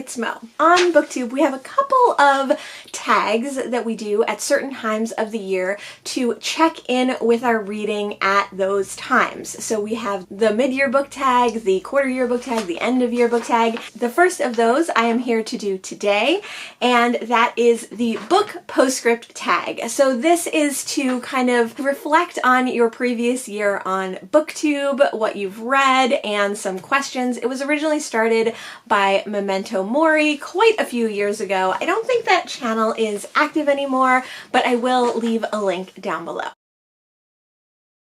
it's Mo. On BookTube, we have a couple of tags that we do at certain times of the year to check in with our reading at those times. So we have the mid-year book tag, the quarter-year book tag, the end-of-year book tag. The first of those I am here to do today, and that is the Book Postscript Tag. So this is to kind of reflect on your previous year on BookTube, what you've read, and some questions. It was originally started by Memento Mori quite a few years ago. I don't think that channel is active anymore, but I will leave a link down below.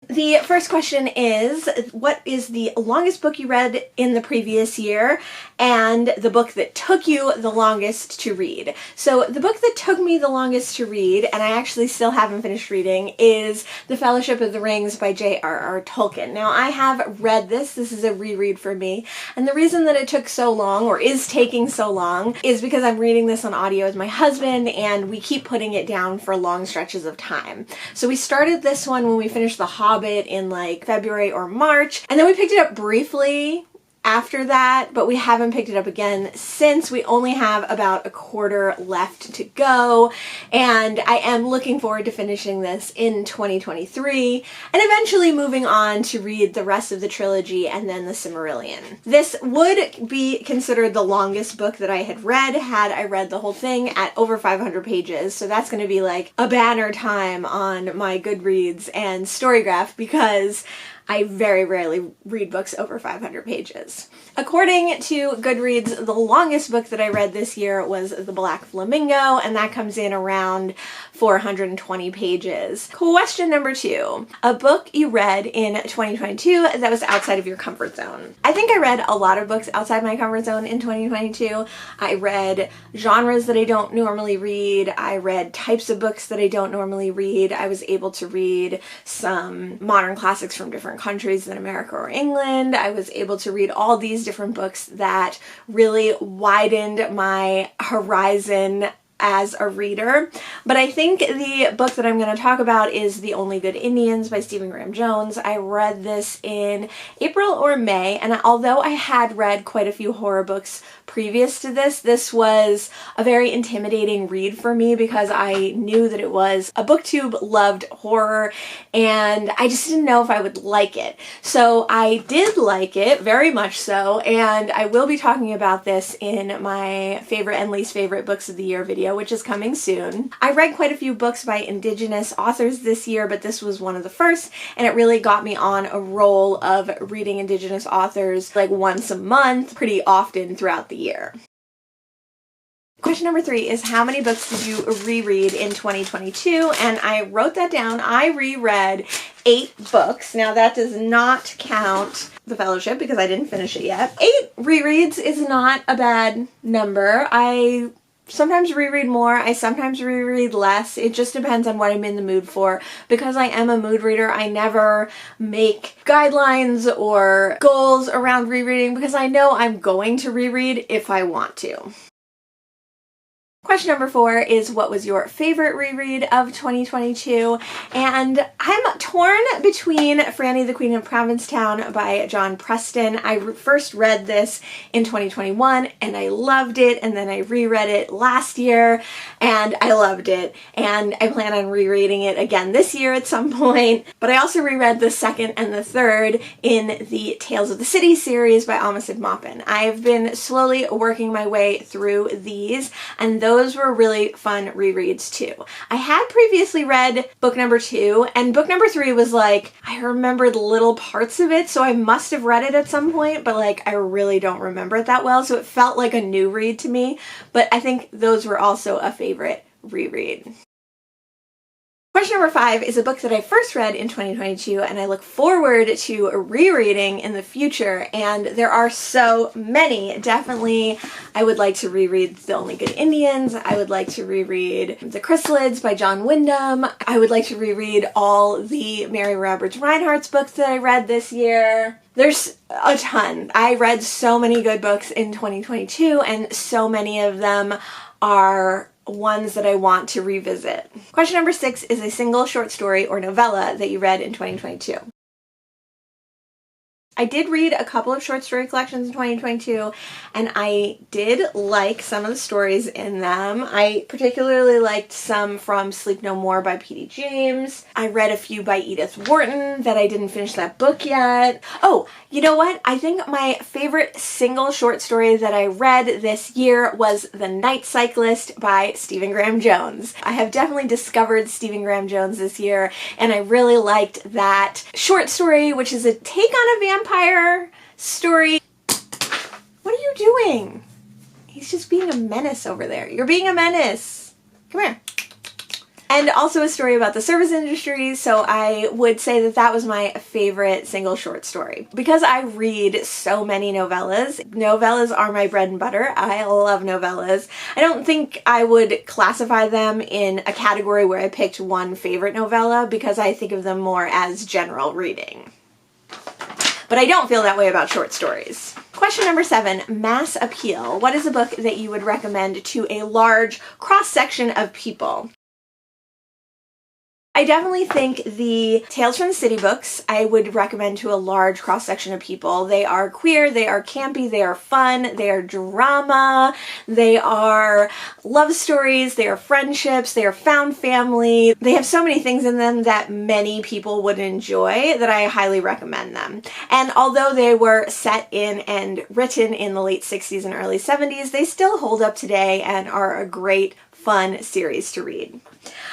The first question is, what is the longest book you read in the previous year and the book that took you the longest to read? So the book that took me the longest to read, and I actually still haven't finished reading, is The Fellowship of the Rings by J.R.R. Tolkien. Now I have read this. This is a reread for me, and the reason that it took so long, or is taking so long, is because I'm reading this on audio with my husband and we keep putting it down for long stretches of time. So we started this one when we finished The Hobbit in like February or March, and then we picked it up briefly after that, but we haven't picked it up again since. We only have about a quarter left to go, and I am looking forward to finishing this in 2023 and eventually moving on to read the rest of the trilogy and then the Silmarillion. This would be considered the longest book that I had read had I read the whole thing at over 500 pages, so that's going to be like a banner time on my Goodreads and Storygraph because I very rarely read books over 500 pages. According to Goodreads, the longest book that I read this year was The Black Flamingo, and that comes in around 420 pages. Question number 2. A book you read in 2022 that was outside of your comfort zone. I think I read a lot of books outside my comfort zone in 2022. I read genres that I don't normally read. I read types of books that I don't normally read. I was able to read some modern classics from different countries than America or England. I was able to read all these different books that really widened my horizon as a reader. But I think the book that I'm going to talk about is The Only Good Indians by Stephen Graham Jones. I read this in April or May, and although I had read quite a few horror books previous to this, this was a very intimidating read for me because I knew that it was a BookTube loved horror and I just didn't know if I would like it. So I did like it, very much so, and I will be talking about this in my favorite and least favorite books of the year video, which is coming soon. I read quite a few books by Indigenous authors this year, but this was one of the first, and it really got me on a roll of reading Indigenous authors like once a month, pretty often throughout the year. Question number 3 is, how many books did you reread in 2022? And I wrote that down. I reread 8 books. Now that does not count The Fellowship because I didn't finish it yet. 8 rereads is not a bad number. I sometimes reread more, I sometimes reread less. It just depends on what I'm in the mood for. Because I am a mood reader, I never make guidelines or goals around rereading because I know I'm going to reread if I want to. Question number 4 is, what was your favorite reread of 2022? And I'm torn between Franny the Queen of Provincetown by John Preston. I first read this in 2021 and I loved it, and then I reread it last year and I loved it, and I plan on rereading it again this year at some point. But I also reread the second and the third in the Tales of the City series by Amistad Maupin. I've been slowly working my way through these, and those were really fun rereads too. I had previously read book number 2, and book number 3 was like, I remembered little parts of it, so I must have read it at some point, but like I really don't remember it that well, so it felt like a new read to me. But I think those were also a favorite reread. Question number 5 is a book that I first read in 2022 and I look forward to rereading in the future, and there are so many. Definitely I would like to reread The Only Good Indians. I would like to reread The Chrysalids by John Wyndham. I would like to reread all the Mary Roberts Reinhardt's books that I read this year. There's a ton. I read so many good books in 2022 and so many of them are ones that I want to revisit. Question number 6 is a single short story or novella that you read in 2022. I did read a couple of short story collections in 2022, and I did like some of the stories in them. I particularly liked some from Sleep No More by P.D. James. I read a few by Edith Wharton that I didn't finish that book yet. Oh, you know what? I think my favorite single short story that I read this year was The Night Cyclist by Stephen Graham Jones. I have definitely discovered Stephen Graham Jones this year, and I really liked that short story, which is a take on a vampire story. What are you doing? He's just being a menace over there. You're being a menace. Come here. And also a story about the service industry, so I would say that that was my favorite single short story. Because I read so many novellas, novellas are my bread and butter. I love novellas. I don't think I would classify them in a category where I picked one favorite novella because I think of them more as general reading. But I don't feel that way about short stories. Question number 7, mass appeal. What is a book that you would recommend to a large cross-section of people? I definitely think the Tales from the City books I would recommend to a large cross-section of people. They are queer, they are campy, they are fun, they are drama, they are love stories, they are friendships, they are found family. They have so many things in them that many people would enjoy that I highly recommend them. And although they were set in and written in the late 60s and early 70s, they still hold up today and are a great, fun series to read.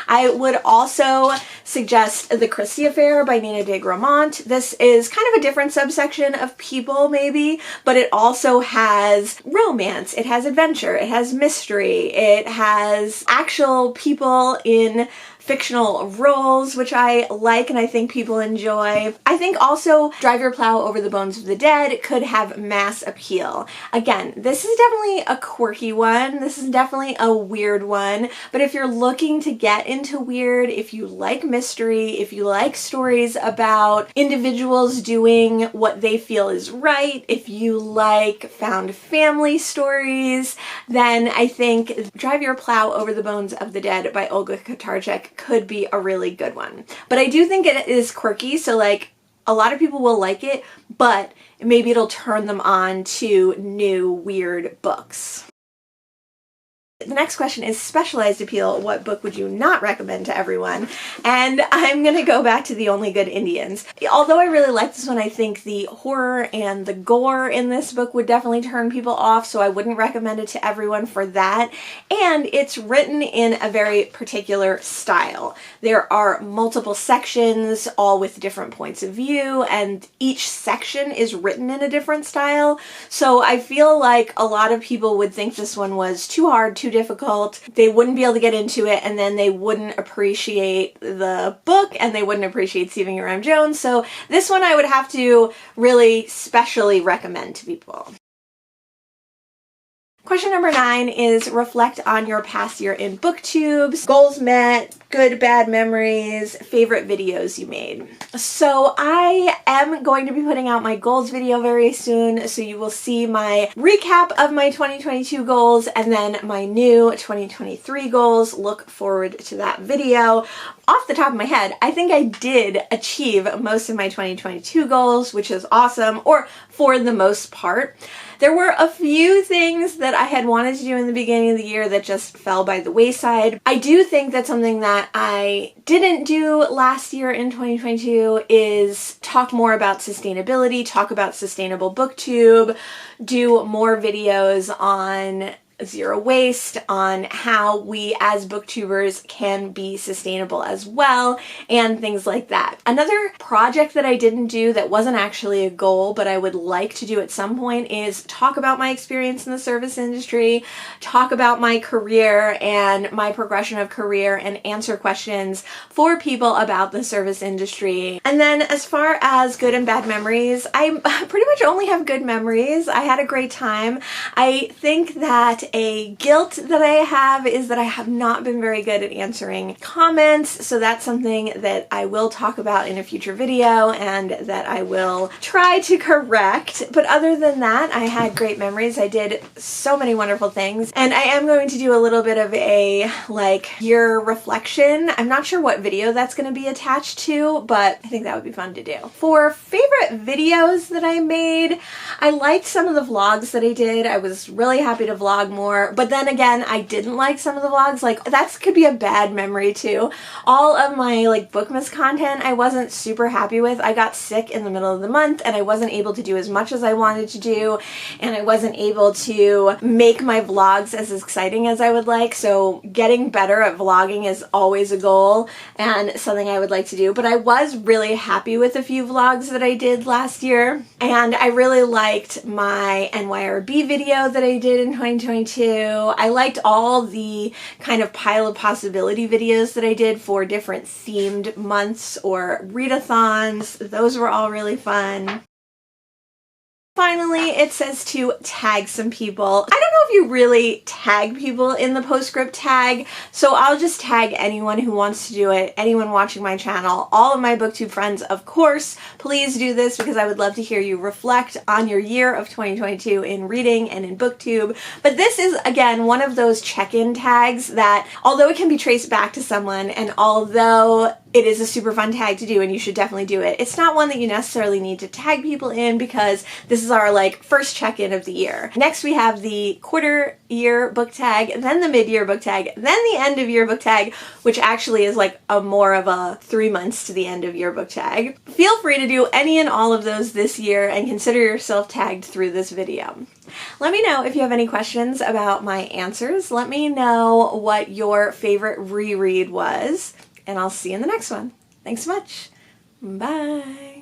I would also suggest The Christie Affair by Nina de Gramont. This is kind of a different subsection of people maybe, but it also has romance, it has adventure, it has mystery, it has actual people in fictional roles, which I like and I think people enjoy. I think also Drive Your Plow Over the Bones of the Dead could have mass appeal. Again, this is definitely a quirky one. This is definitely a weird one. But if you're looking to get into weird, if you like mystery, if you like stories about individuals doing what they feel is right, if you like found family stories, then I think Drive Your Plow Over the Bones of the Dead by Olga Katarczyk could be a really good one. But I do think it is quirky, so like a lot of people will like it, but maybe it'll turn them on to new weird books. The next question is specialized appeal. What book would you not recommend to everyone? And I'm going to go back to The Only Good Indians. Although I really like this one, I think the horror and the gore in this book would definitely turn people off, so I wouldn't recommend it to everyone for that. And it's written in a very particular style. There are multiple sections, all with different points of view, and each section is written in a different style. So I feel like a lot of people would think this one was too hard, too difficult. They wouldn't be able to get into it, and then they wouldn't appreciate the book, and they wouldn't appreciate Stephen Graham Jones. So this one I would have to really specially recommend to people. Question number 9 is reflect on your past year in booktubes, goals met, good, bad memories, favorite videos you made. So I am going to be putting out my goals video very soon, so you will see my recap of my 2022 goals and then my new 2023 goals. Look forward to that video. Off the top of my head, I think I did achieve most of my 2022 goals, which is awesome, or for the most part. There were a few things that I had wanted to do in the beginning of the year that just fell by the wayside. I do think that something that I didn't do last year in 2022 is talk more about sustainability, talk about sustainable booktube, do more videos on zero waste, on how we as booktubers can be sustainable as well, and things like that. Another project that I didn't do that wasn't actually a goal, but I would like to do at some point, is talk about my experience in the service industry, talk about my career and my progression of career, and answer questions for people about the service industry. And then as far as good and bad memories, I pretty much only have good memories. I had a great time. I think that a guilt that I have is that I have not been very good at answering comments, so that's something that I will talk about in a future video and that I will try to correct. But other than that, I had great memories. I did so many wonderful things, and I am going to do a little bit of a year reflection. I'm not sure what video that's going to be attached to, but I think that would be fun to do. For favorite videos that I made, I liked some of the vlogs that I did. I was really happy to vlog more, but then again, I didn't like some of the vlogs. That could be a bad memory too. All of my Bookmas content I wasn't super happy with. I got sick in the middle of the month and I wasn't able to do as much as I wanted to do, and I wasn't able to make my vlogs as exciting as I would like, so getting better at vlogging is always a goal and something I would like to do. But I was really happy with a few vlogs that I did last year, and I really liked my NYRB video that I did in 2022. I liked all the kind of pile of possibility videos that I did for different themed months or readathons. Those were all really fun. Finally, it says to tag some people. I don't know if you really tag people in the postscript tag, so I'll just tag anyone who wants to do it, anyone watching my channel, all of my booktube friends, of course. Please do this because I would love to hear you reflect on your year of 2022 in reading and in booktube. But this is, again, one of those check-in tags that, although it can be traced back to someone, and although it is a super fun tag to do and you should definitely do it, it's not one that you necessarily need to tag people in because this is our first check-in of the year. Next we have the quarter year book tag, then the mid-year book tag, then the end of year book tag, which actually is more of a 3 months to the end of year book tag. Feel free to do any and all of those this year and consider yourself tagged through this video. Let me know if you have any questions about my answers. Let me know what your favorite reread was, and I'll see you in the next one. Thanks so much. Bye.